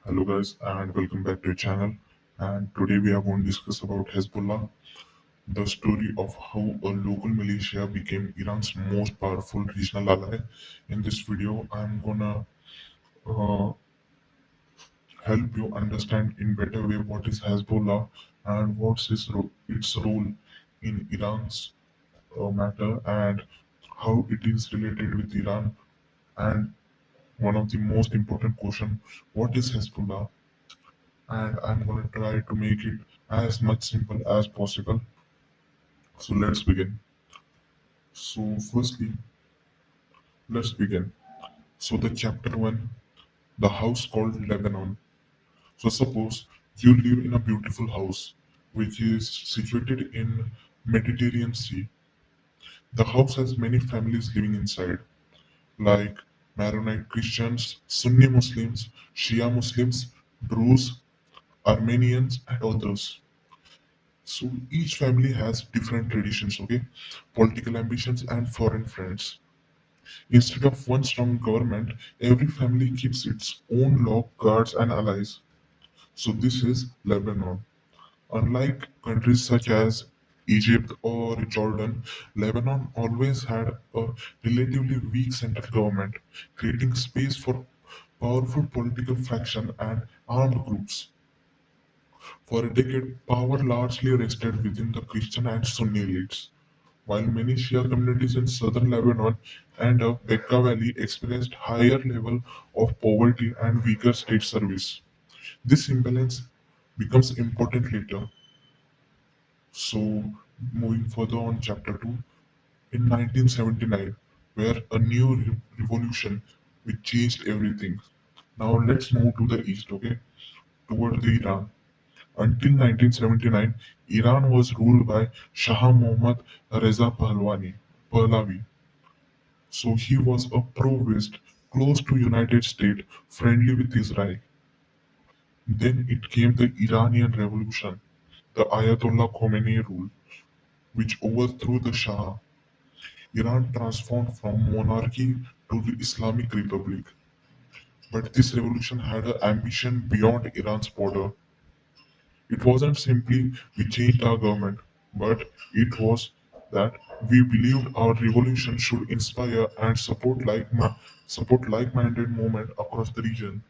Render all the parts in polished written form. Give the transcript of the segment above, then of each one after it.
Hello guys and welcome back to the channel. And today we are going to discuss about Hezbollah, the story of how a local militia became Iran's most powerful regional ally. In this video, I'm gonna uh, help you understand in better way what is Hezbollah and what's its role in Iran's matter and how it is related with Iran. And one of the most important question: what is Hezbollah? And I'm going to try to make it as much simple as possible. So let's begin. So firstly, let's begin. So the chapter 1, the house called Lebanon. So suppose you live in a beautiful house which is situated in Mediterranean Sea. The house has many families living inside like Maronite Christians, Sunni Muslims, Shia Muslims, Druze, Armenians and others. So each family has different traditions, okay, political ambitions and foreign friends. Instead of one strong government, every family keeps its own law, guards, and allies. So this is Lebanon. Unlike countries such as Egypt or Jordan, Lebanon always had a relatively weak central government, creating space for powerful political faction and armed groups. For a decade, power largely rested within the Christian and Sunni elites, while many Shia communities in southern Lebanon and the Bekaa Valley experienced higher level of poverty and weaker state service. This imbalance becomes important later. So, moving further on, chapter 2, in 1979, where a new revolution which changed everything. Now, let's move to the east, okay, toward the Iran. Until 1979, Iran was ruled by Shah Mohammad Reza Pahlavi. So he was a pro-West, close to United States, friendly with Israel. Then it came the Iranian Revolution, the Ayatollah Khomeini rule, which overthrew the Shah. Iran transformed from monarchy to the Islamic Republic. But this revolution had an ambition beyond Iran's border. It wasn't simply we changed our government, but it was that we believed our revolution should inspire and support like-minded movement across the region.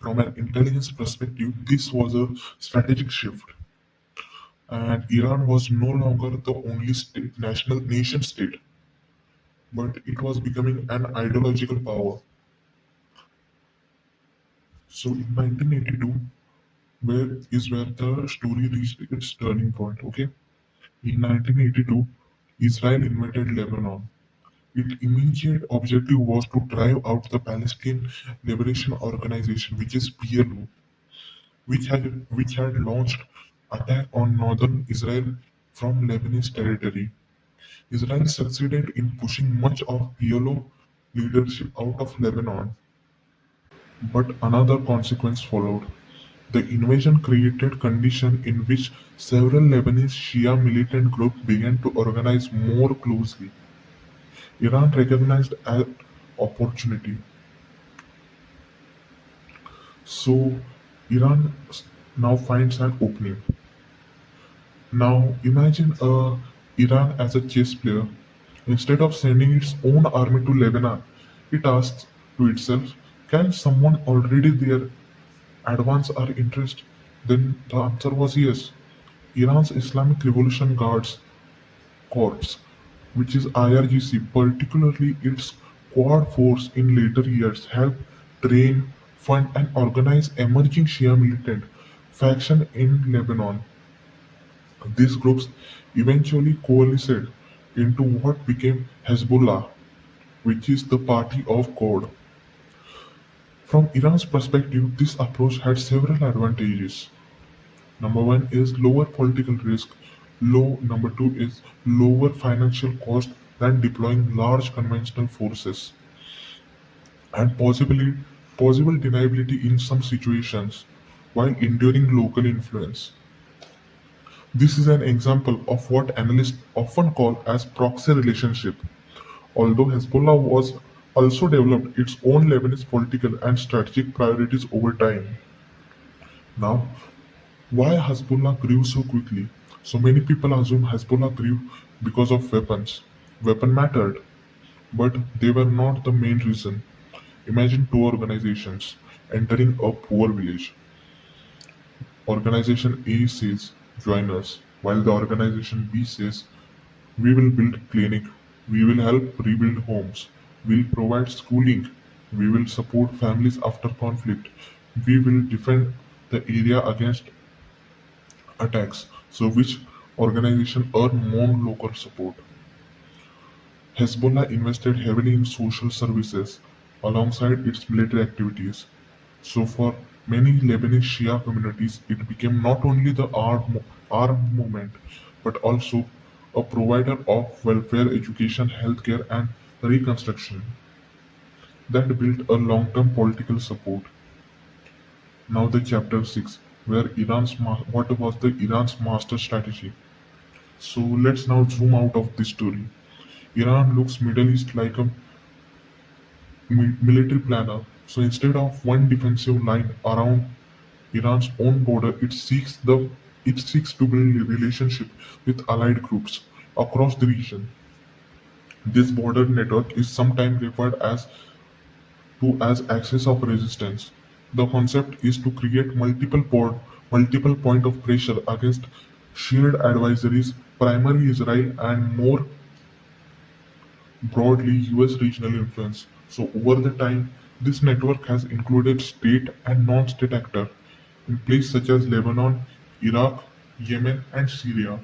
From an intelligence perspective, this was a strategic shift, and Iran was no longer the only national nation state, but it was becoming an ideological power. So in 1982, where the story reached its turning point. Okay. In 1982, Israel invaded Lebanon. Its immediate objective was to drive out the Palestine Liberation Organization, which is PLO, which had launched attack on northern Israel from Lebanese territory. Israel succeeded in pushing much of PLO leadership out of Lebanon, but another consequence followed. The invasion created conditions in which several Lebanese Shia militant groups began to organize more closely. Iran recognized an opportunity. So Iran now finds an opening. Now imagine Iran as a chess player. Instead of sending its own army to Lebanon, it asks to itself, can someone already there advance our interest? Then the answer was yes. Iran's Islamic Revolution Guards Corps, which is IRGC, particularly its Quad Force in later years, helped train, fund, and organize emerging Shia militant faction in Lebanon. These groups eventually coalesced into what became Hezbollah, which is the party of God. From Iran's perspective, this approach had several advantages. Number one is lower political risk. Number two is lower financial cost than deploying large conventional forces, and possible deniability in some situations while enduring local influence. This is an example of what analysts often call as proxy relationship. Although Hezbollah was also developed its own Lebanese political and strategic priorities over time. Now, why Hezbollah grew so quickly? So many people assume Hezbollah grew because of weapons. Weapon mattered, but they were not the main reason. Imagine two organizations entering a poor village. Organization A says, join us, while the organization B says, we will build clinic, we will help rebuild homes, we'll provide schooling, we will support families after conflict, we will defend the area against attacks. So which organization earn more local support? Hezbollah invested heavily in social services alongside its military activities. So for many Lebanese Shia communities, it became not only the armed movement, but also a provider of welfare, education, healthcare, and reconstruction that built a long-term political support. Now the chapter 6, where what was the Iran's master strategy. So let's now zoom out of this story. Iran looks Middle East like a military planner. So instead of one defensive line around Iran's own border, it seeks to build a relationship with allied groups across the region. This border network is sometimes referred as axis of resistance. The concept is to create multiple point of pressure against shared adversaries, primarily Israel and more broadly US regional influence. So over the time, this network has included state and non-state actors in places such as Lebanon, Iraq, Yemen, and Syria.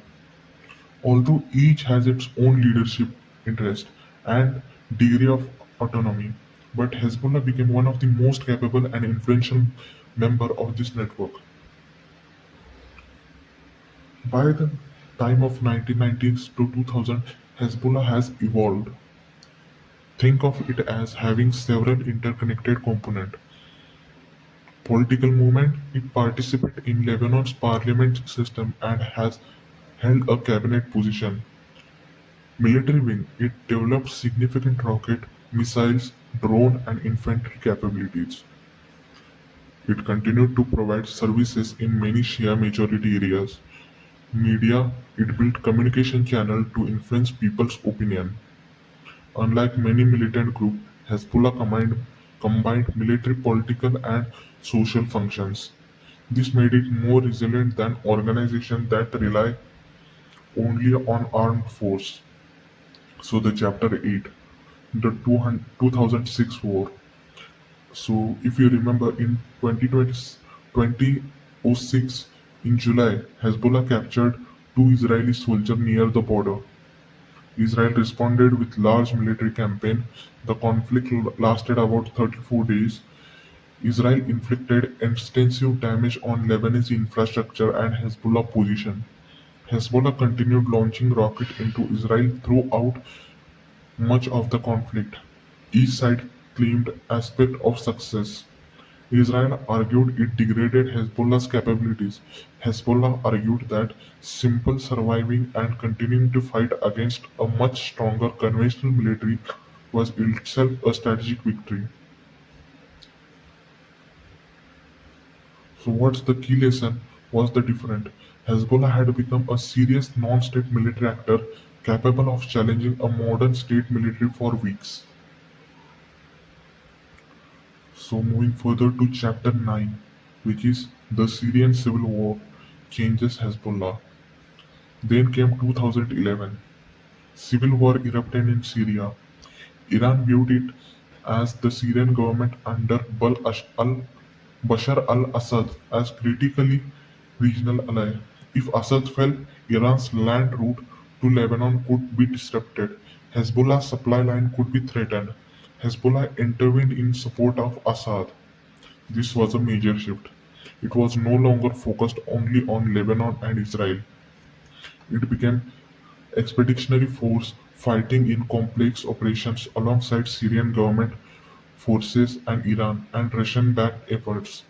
Although each has its own leadership interest and degree of autonomy, but Hezbollah became one of the most capable and influential member of this network. By the time of 1990s to 2000, Hezbollah has evolved. Think of it as having several interconnected components. Political movement, it participated in Lebanon's parliament system and has held a cabinet position. Military wing, it developed significant rocket, missiles, drone and infantry capabilities. It continued to provide services in many Shia majority areas. Media, it built communication channel to influence people's opinion. Unlike many militant groups, Hezbollah combined military, political, and social functions. This made it more resilient than organizations that rely only on armed force. So the chapter 8, the 2006 war. So if you remember in 2006 in July, Hezbollah captured two Israeli soldiers near the border. Israel responded with large military campaign. The conflict lasted about 34 days. Israel inflicted extensive damage on Lebanese infrastructure and Hezbollah position. Hezbollah continued launching rockets into Israel throughout much of the conflict. Each side claimed aspect of success. Israel argued it degraded Hezbollah's capabilities. Hezbollah argued that simple surviving and continuing to fight against a much stronger conventional military was itself a strategic victory. So what's the key lesson was the different. Hezbollah had become a serious non-state military actor capable of challenging a modern state military for weeks. So moving further to chapter 9, which is the Syrian civil war changes Hezbollah. Then came 2011. Civil war erupted in Syria. Iran viewed it as the Syrian government under Bashar al-Assad as critically regional ally. If Assad fell, Iran's land route to Lebanon could be disrupted. Hezbollah's supply line could be threatened. Hezbollah intervened in support of Assad. This was a major shift. It was no longer focused only on Lebanon and Israel. It became expeditionary force fighting in complex operations alongside Syrian government forces and Iran and Russian-backed efforts.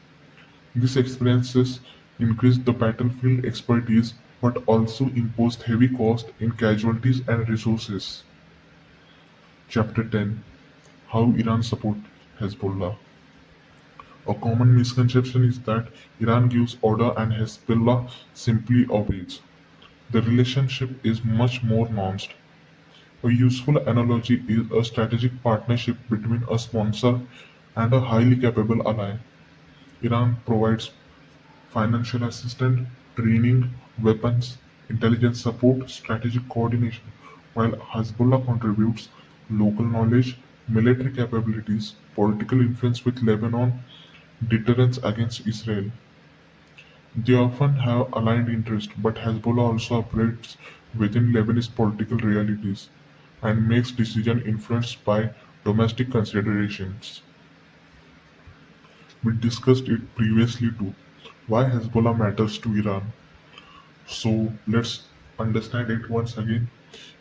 These experiences increased the battlefield expertise but also imposed heavy cost in casualties and resources. Chapter 10, How Iran support Hezbollah. A common misconception is that Iran gives order and Hezbollah simply obeys. The relationship is much more nuanced. A useful analogy is a strategic partnership between a sponsor and a highly capable ally. Iran provides financial assistance, training, weapons, intelligence support, strategic coordination, while Hezbollah contributes local knowledge, military capabilities, political influence with Lebanon, deterrence against Israel. They often have aligned interests, but Hezbollah also operates within Lebanese political realities and makes decisions influenced by domestic considerations. We discussed it previously too. Why Hezbollah matters to Iran. So let's understand it once again.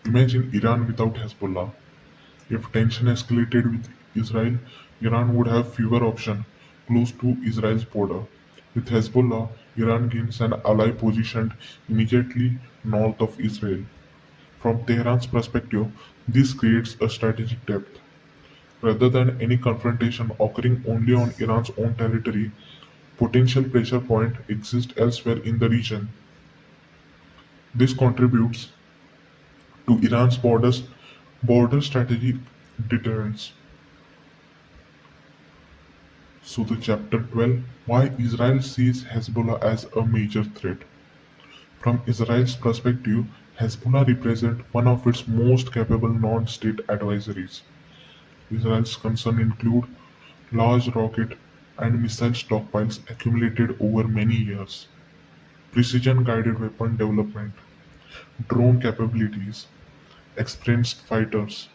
Imagine Iran without Hezbollah. If tension escalated with Israel, Iran would have fewer options close to Israel's border. With Hezbollah, Iran gains an ally positioned immediately north of Israel. From Tehran's perspective, this creates a strategic depth. Rather than any confrontation occurring only on Iran's own territory, potential pressure points exist elsewhere in the region. This contributes to Iran's border strategic deterrence. So the chapter 12, why Israel sees Hezbollah as a major threat. From Israel's perspective, Hezbollah represents one of its most capable non-state adversaries. Israel's concerns include large rocket and missile stockpiles accumulated over many years, precision-guided weapon development, drone capabilities, experienced fighters,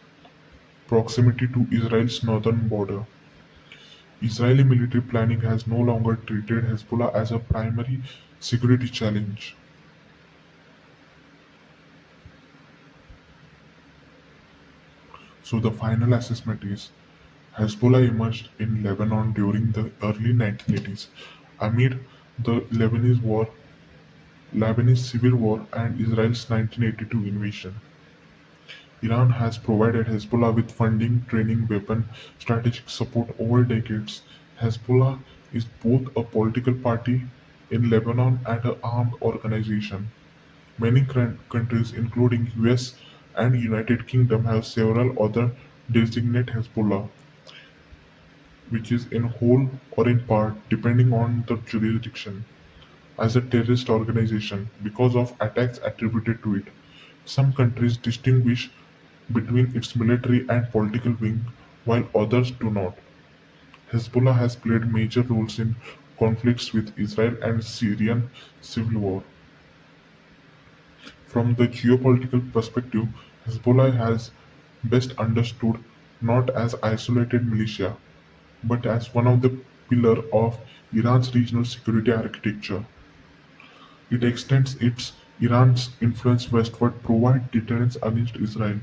proximity to Israel's northern border. Israeli military planning has no longer treated Hezbollah as a primary security challenge. So the final assessment is Hezbollah emerged in Lebanon during the early 1980s amid the Lebanese civil war and Israel's 1982 invasion. Iran has provided Hezbollah with funding, training, weapon, strategic support over decades. Hezbollah is both a political party in Lebanon and an armed organization. Many countries, including US and United Kingdom, have several other designate Hezbollah, which is in whole or in part, depending on the jurisdiction, as a terrorist organization because of attacks attributed to it. Some countries distinguish between its military and political wing, while others do not. Hezbollah has played major roles in conflicts with Israel and Syrian civil war. From the geopolitical perspective, Hezbollah has best understood not as isolated militia, but as one of the pillars of Iran's regional security architecture. It extends Iran's influence westward, provides deterrence against Israel,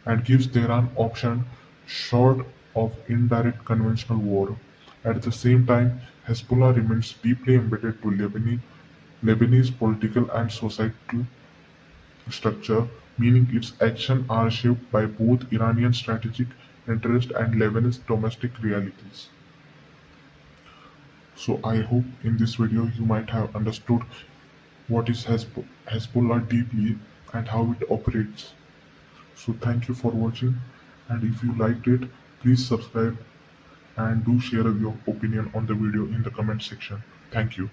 and gives Tehran options short of indirect conventional war. At the same time, Hezbollah remains deeply embedded to Lebanese political and societal structure, meaning its actions are shaped by both Iranian strategic interests and Lebanese domestic realities. So I hope in this video you might have understood what is Hezbollah deeply and how it operates. So thank you for watching, and if you liked it, please subscribe and do share your opinion on the video in the comment section. Thank you.